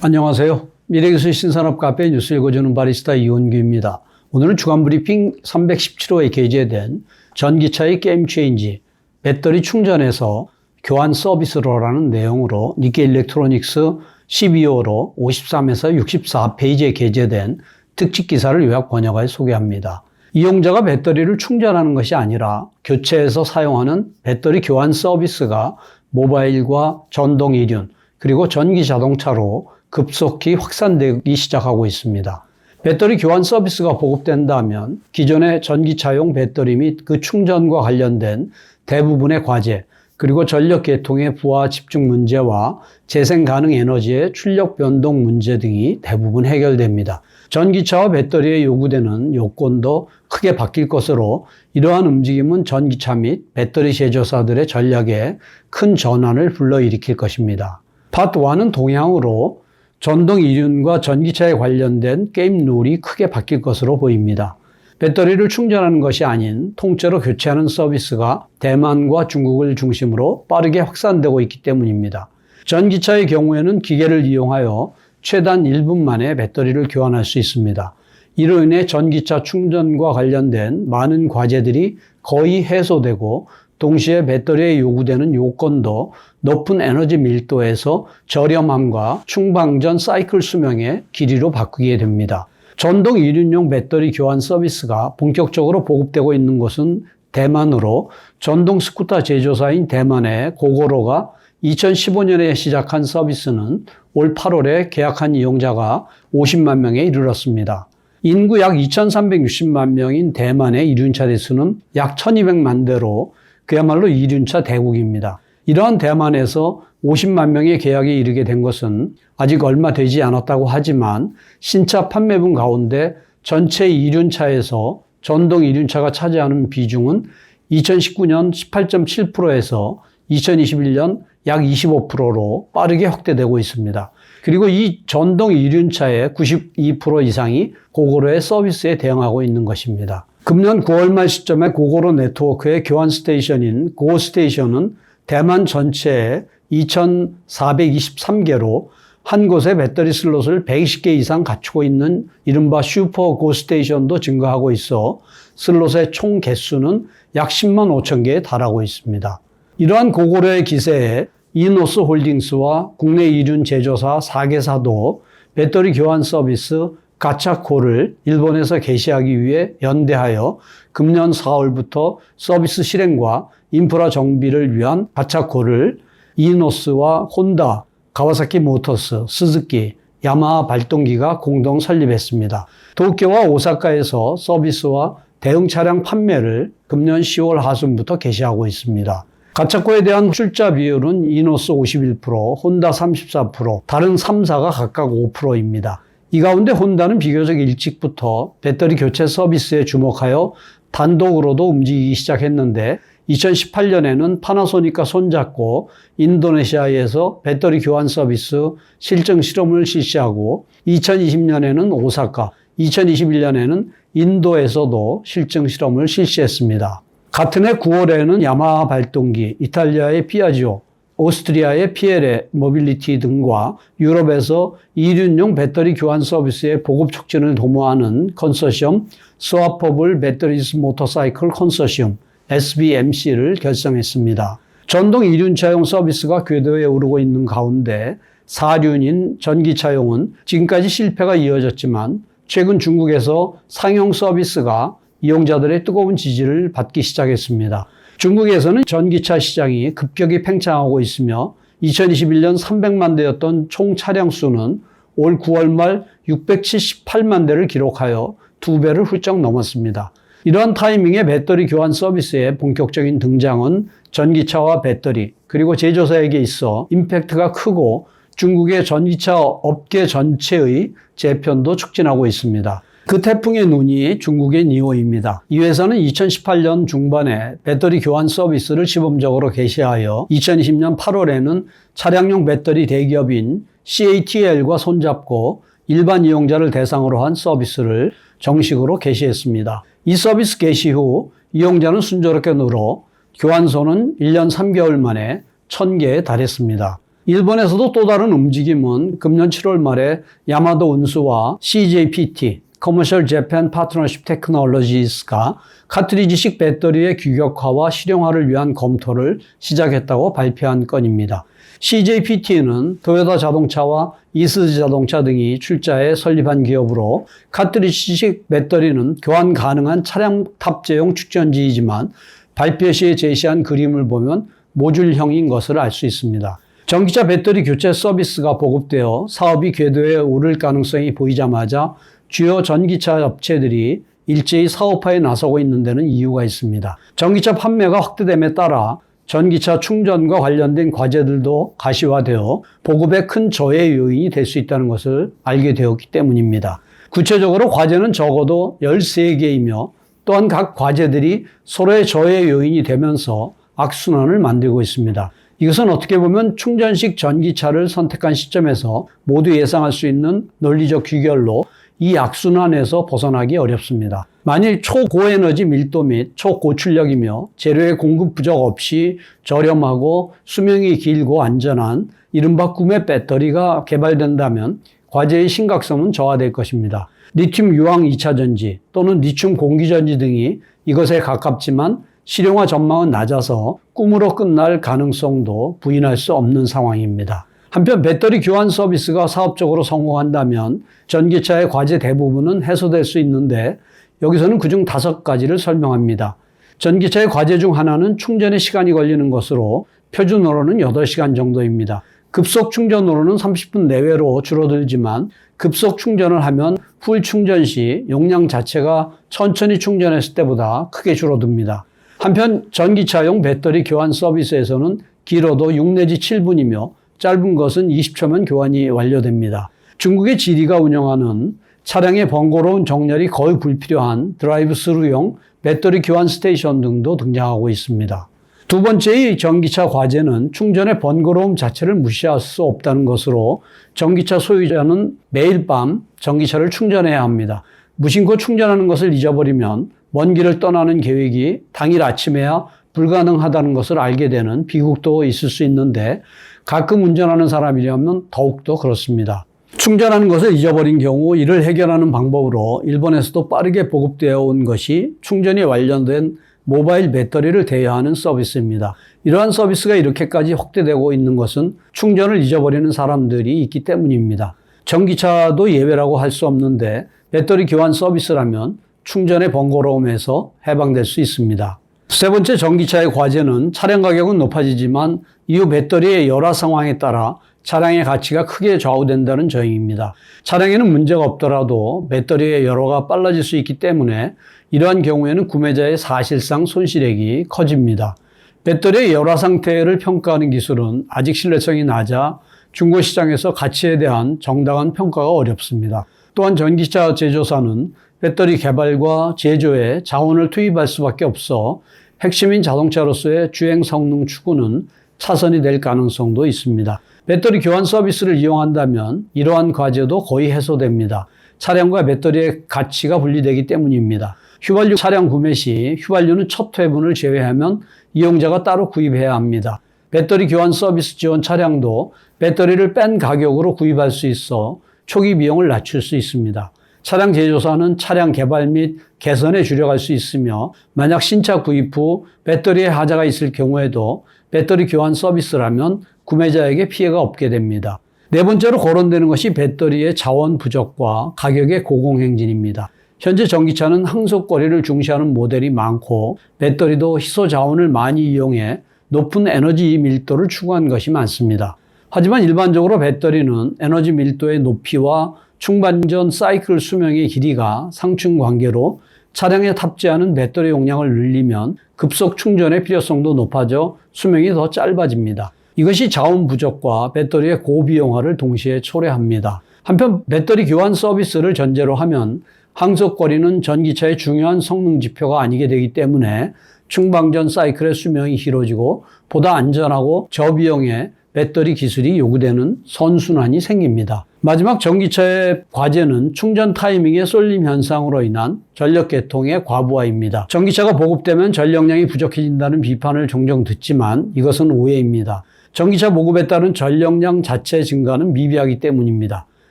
안녕하세요. 미래기술 신산업 카페 뉴스 읽어주는 바리스타 이원규입니다. 오늘은 주간브리핑 317호에 게재된 전기차의 게임 체인지, 배터리 충전에서 교환 서비스로라는 내용으로 니케이 일렉트로닉스 12호로 53에서 64페이지에 게재된 특집 기사를 요약 번역하여 소개합니다. 이용자가 배터리를 충전하는 것이 아니라 교체해서 사용하는 배터리 교환 서비스가 모바일과 전동 이륜, 그리고 전기 자동차로 급속히 확산되기 시작하고 있습니다. 배터리 교환 서비스가 보급된다면 기존의 전기차용 배터리 및 그 충전과 관련된 대부분의 과제, 그리고 전력 계통의 부하 집중 문제와 재생 가능 에너지의 출력 변동 문제 등이 대부분 해결됩니다. 전기차와 배터리에 요구되는 요건도 크게 바뀔 것으로 이러한 움직임은 전기차 및 배터리 제조사들의 전략에 큰 전환을 불러일으킬 것입니다. 파트 1은 동향으로 전동 이륜과 전기차에 관련된 게임 룰이 크게 바뀔 것으로 보입니다. 배터리를 충전하는 것이 아닌 통째로 교체하는 서비스가 대만과 중국을 중심으로 빠르게 확산되고 있기 때문입니다. 전기차의 경우에는 기계를 이용하여 최단 1분 만에 배터리를 교환할 수 있습니다. 이로 인해 전기차 충전과 관련된 많은 과제들이 거의 해소되고 동시에 배터리에 요구되는 요건도 높은 에너지 밀도에서 저렴함과 충방전 사이클 수명의 길이로 바꾸게 됩니다. 전동 이륜용 배터리 교환 서비스가 본격적으로 보급되고 있는 곳은 대만으로 전동 스쿠터 제조사인 대만의 고고로가 2015년에 시작한 서비스는 올 8월에 계약한 이용자가 50만 명에 이르렀습니다. 인구 약 2,360만 명인 대만의 이륜차 대수는 약 1,200만 대로 그야말로 이륜차 대국입니다. 이러한 대만에서 50만 명의 계약에 이르게 된 것은 아직 얼마 되지 않았다고 하지만 신차 판매분 가운데 전체 이륜차에서 전동 이륜차가 차지하는 비중은 2019년 18.7%에서 2021년 약 25%로 빠르게 확대되고 있습니다. 그리고 이 전동 이륜차의 92% 이상이 고고로의 서비스에 대응하고 있는 것입니다. 금년 9월 말 시점에 고고로 네트워크의 교환 스테이션인 고스테이션은 대만 전체에 2,423개로 한 곳에 배터리 슬롯을 120개 이상 갖추고 있는 이른바 슈퍼 고스테이션도 증가하고 있어 슬롯의 총 개수는 약 10만 5천 개에 달하고 있습니다. 이러한 고고로의 기세에 이노스 홀딩스와 국내 이륜 제조사 4개사도 배터리 교환 서비스 가차코를 일본에서 개시하기 위해 연대하여 금년 4월부터 서비스 실행과 인프라 정비를 위한 가차코를 이노스와 혼다, 가와사키 모터스, 스즈키, 야마하 발동기가 공동 설립했습니다. 도쿄와 오사카에서 서비스와 대응 차량 판매를 금년 10월 하순부터 개시하고 있습니다. 가차코에 대한 출자 비율은 이노스 51%, 혼다 34%, 다른 3사가 각각 5%입니다. 이 가운데 혼다는 비교적 일찍부터 배터리 교체 서비스에 주목하여 단독으로도 움직이기 시작했는데 2018년에는 파나소닉과 손잡고 인도네시아에서 배터리 교환 서비스 실증 실험을 실시하고 2020년에는 오사카, 2021년에는 인도에서도 실증 실험을 실시했습니다. 같은 해 9월에는 야마하 발동기, 이탈리아의 피아지오, 오스트리아의 피에레 모빌리티 등과 유럽에서 이륜용 배터리 교환 서비스의 보급 촉진을 도모하는 컨소시엄 스와퍼블 배터리스 모터사이클 컨소시엄 SBMC를 결성했습니다. 전동 이륜차용 서비스가 궤도에 오르고 있는 가운데 4륜인 전기차용은 지금까지 실패가 이어졌지만 최근 중국에서 상용 서비스가 이용자들의 뜨거운 지지를 받기 시작했습니다. 중국에서는 전기차 시장이 급격히 팽창하고 있으며 2021년 300만 대였던 총 차량 수는 올 9월 말 678만 대를 기록하여 2배를 훌쩍 넘었습니다. 이러한 타이밍에 배터리 교환 서비스의 본격적인 등장은 전기차와 배터리, 그리고 제조사에게 있어 임팩트가 크고 중국의 전기차 업계 전체의 재편도 촉진하고 있습니다. 그 태풍의 눈이 중국의 니오입니다. 이 회사는 2018년 중반에 배터리 교환 서비스를 시범적으로 개시하여 2020년 8월에는 차량용 배터리 대기업인 CATL과 손잡고 일반 이용자를 대상으로 한 서비스를 정식으로 개시했습니다. 이 서비스 개시 후 이용자는 순조롭게 늘어 교환소는 1년 3개월 만에 1,000개에 달했습니다. 일본에서도 또 다른 움직임은 금년 7월 말에 야마도 운수와 CJPT, Commercial Japan Partnership Technologies가 카트리지식 배터리의 규격화와 실용화를 위한 검토를 시작했다고 발표한 건입니다. CJPT는 토요타 자동차와 이스즈 자동차 등이 출자해 설립한 기업으로 카트리지식 배터리는 교환 가능한 차량 탑재용 축전지이지만 발표 시에 제시한 그림을 보면 모듈형인 것을 알 수 있습니다. 전기차 배터리 교체 서비스가 보급되어 사업이 궤도에 오를 가능성이 보이자마자 주요 전기차 업체들이 일제히 사업화에 나서고 있는 데는 이유가 있습니다. 전기차 판매가 확대됨에 따라 전기차 충전과 관련된 과제들도 가시화되어 보급에 큰 저해 요인이 될 수 있다는 것을 알게 되었기 때문입니다. 구체적으로 과제는 적어도 13개이며 또한 각 과제들이 서로의 저해 요인이 되면서 악순환을 만들고 있습니다. 이것은 어떻게 보면 충전식 전기차를 선택한 시점에서 모두 예상할 수 있는 논리적 귀결로 이 악순환에서 벗어나기 어렵습니다. 만일 초고에너지 밀도 및 초고출력이며 재료의 공급 부족 없이 저렴하고 수명이 길고 안전한 이른바 꿈의 배터리가 개발된다면 과제의 심각성은 저하될 것입니다. 리튬 유황 2차전지 또는 리튬 공기전지 등이 이것에 가깝지만 실용화 전망은 낮아서 꿈으로 끝날 가능성도 부인할 수 없는 상황입니다. 한편 배터리 교환 서비스가 사업적으로 성공한다면 전기차의 과제 대부분은 해소될 수 있는데 여기서는 그중 5가지를 설명합니다. 전기차의 과제 중 하나는 충전에 시간이 걸리는 것으로 표준으로는 8시간 정도입니다. 급속 충전으로는 30분 내외로 줄어들지만 급속 충전을 하면 풀 충전 시 용량 자체가 천천히 충전했을 때보다 크게 줄어듭니다. 한편 전기차용 배터리 교환 서비스에서는 길어도 6 내지 7분이며 짧은 것은 20초면 교환이 완료됩니다. 중국의 지리가 운영하는 차량의 번거로운 정렬이 거의 불필요한 드라이브 스루용 배터리 교환 스테이션 등도 등장하고 있습니다. 두 번째의 전기차 과제는 충전의 번거로움 자체를 무시할 수 없다는 것으로 전기차 소유자는 매일 밤 전기차를 충전해야 합니다. 무심코 충전하는 것을 잊어버리면 먼 길을 떠나는 계획이 당일 아침에야 불가능하다는 것을 알게 되는 비극도 있을 수 있는데 가끔 운전하는 사람이라면 더욱더 그렇습니다. 충전하는 것을 잊어버린 경우 이를 해결하는 방법으로 일본에서도 빠르게 보급되어 온 것이 충전이 완료된 모바일 배터리를 대여하는 서비스입니다. 이러한 서비스가 이렇게까지 확대되고 있는 것은 충전을 잊어버리는 사람들이 있기 때문입니다. 전기차도 예외라고 할 수 없는데 배터리 교환 서비스라면 충전의 번거로움에서 해방될 수 있습니다. 세 번째 전기차의 과제는 차량 가격은 높아지지만 이후 배터리의 열화 상황에 따라 차량의 가치가 크게 좌우된다는 점입니다. 차량에는 문제가 없더라도 배터리의 열화가 빨라질 수 있기 때문에 이러한 경우에는 구매자의 사실상 손실액이 커집니다. 배터리의 열화 상태를 평가하는 기술은 아직 신뢰성이 낮아 중고시장에서 가치에 대한 정당한 평가가 어렵습니다. 또한 전기차 제조사는 배터리 개발과 제조에 자원을 투입할 수밖에 없어 핵심인 자동차로서의 주행 성능 추구는 차선이 될 가능성도 있습니다. 배터리 교환 서비스를 이용한다면 이러한 과제도 거의 해소됩니다. 차량과 배터리의 가치가 분리되기 때문입니다. 휘발유 차량 구매 시 휘발유는 첫 회분을 제외하면 이용자가 따로 구입해야 합니다. 배터리 교환 서비스 지원 차량도 배터리를 뺀 가격으로 구입할 수 있어 초기 비용을 낮출 수 있습니다. 차량 제조사는 차량 개발 및 개선에 주력할 수 있으며 만약 신차 구입 후 배터리에 하자가 있을 경우에도 배터리 교환 서비스라면 구매자에게 피해가 없게 됩니다. 네 번째로 거론되는 것이 배터리의 자원 부족과 가격의 고공행진입니다. 현재 전기차는 항속거리를 중시하는 모델이 많고 배터리도 희소 자원을 많이 이용해 높은 에너지 밀도를 추구한 것이 많습니다. 하지만 일반적으로 배터리는 에너지 밀도의 높이와 충반전 사이클 수명의 길이가 상충 관계로 차량에 탑재하는 배터리 용량을 늘리면 급속 충전의 필요성도 높아져 수명이 더 짧아집니다. 이것이 자원 부족과 배터리의 고비용화를 동시에 초래합니다. 한편 배터리 교환 서비스를 전제로 하면 항속거리는 전기차의 중요한 성능 지표가 아니게 되기 때문에 충방전 사이클의 수명이 길어지고 보다 안전하고 저비용의 배터리 기술이 요구되는 선순환이 생깁니다. 마지막 전기차의 과제는 충전 타이밍의 쏠림 현상으로 인한 전력 계통의 과부하입니다. 전기차가 보급되면 전력량이 부족해진다는 비판을 종종 듣지만 이것은 오해입니다. 전기차 보급에 따른 전력량 자체 증가는 미비하기 때문입니다.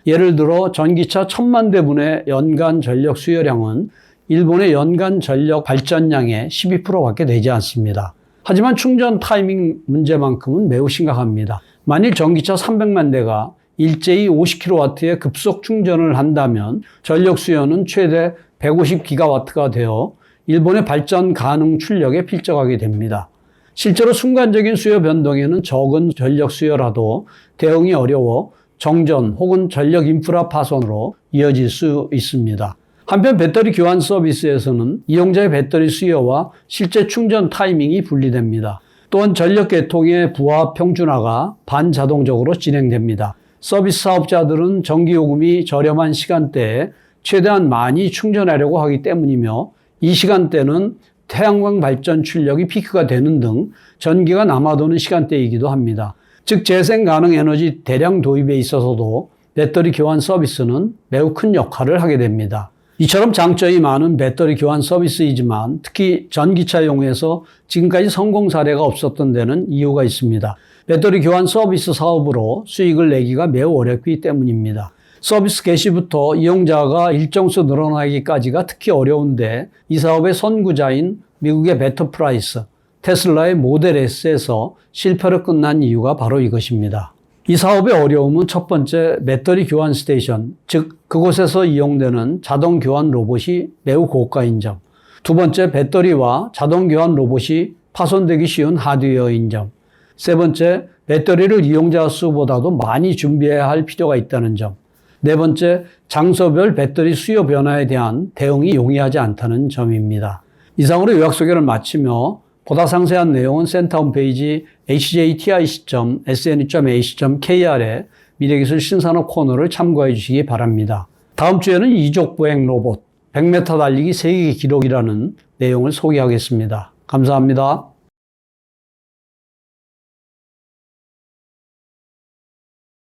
예를 들어 전기차 1000만 대분의 연간 전력 수요량은 일본의 연간 전력 발전량의 12%밖에 되지 않습니다. 하지만 충전 타이밍 문제만큼은 매우 심각합니다. 만일 전기차 300만 대가 일제히 50kW의 급속 충전을 한다면 전력 수요는 최대 150GW가 되어 일본의 발전 가능 출력에 필적하게 됩니다. 실제로 순간적인 수요 변동에는 적은 전력 수요라도 대응이 어려워 정전 혹은 전력 인프라 파손으로 이어질 수 있습니다. 한편 배터리 교환 서비스에서는 이용자의 배터리 수요와 실제 충전 타이밍이 분리됩니다. 또한 전력 계통의 부하 평준화가 반자동적으로 진행됩니다. 서비스 사업자들은 전기요금이 저렴한 시간대에 최대한 많이 충전하려고 하기 때문이며 이 시간대는 태양광 발전 출력이 피크가 되는 등 전기가 남아도는 시간대이기도 합니다. 즉 재생 가능 에너지 대량 도입에 있어서도 배터리 교환 서비스는 매우 큰 역할을 하게 됩니다. 이처럼 장점이 많은 배터리 교환 서비스이지만 특히 전기차용에서 지금까지 성공 사례가 없었던 데는 이유가 있습니다. 배터리 교환 서비스 사업으로 수익을 내기가 매우 어렵기 때문입니다. 서비스 개시부터 이용자가 일정 수 늘어나기까지가 특히 어려운데 이 사업의 선구자인 미국의 베터프라이스, 테슬라의 모델 S에서 실패로 끝난 이유가 바로 이것입니다. 이 사업의 어려움은 첫 번째 배터리 교환 스테이션, 즉 그곳에서 이용되는 자동 교환 로봇이 매우 고가인 점. 두 번째 배터리와 자동 교환 로봇이 파손되기 쉬운 하드웨어인 점. 세 번째 배터리를 이용자 수보다도 많이 준비해야 할 필요가 있다는 점. 네 번째 장소별 배터리 수요 변화에 대한 대응이 용이하지 않다는 점입니다. 이상으로 요약 소개를 마치며 보다 상세한 내용은 센터 홈페이지 hjtic.sne.ac.kr에 미래기술 신산업 코너를 참고해 주시기 바랍니다. 다음 주에는 이족 보행 로봇 100m 달리기 세계 기록이라는 내용을 소개하겠습니다. 감사합니다.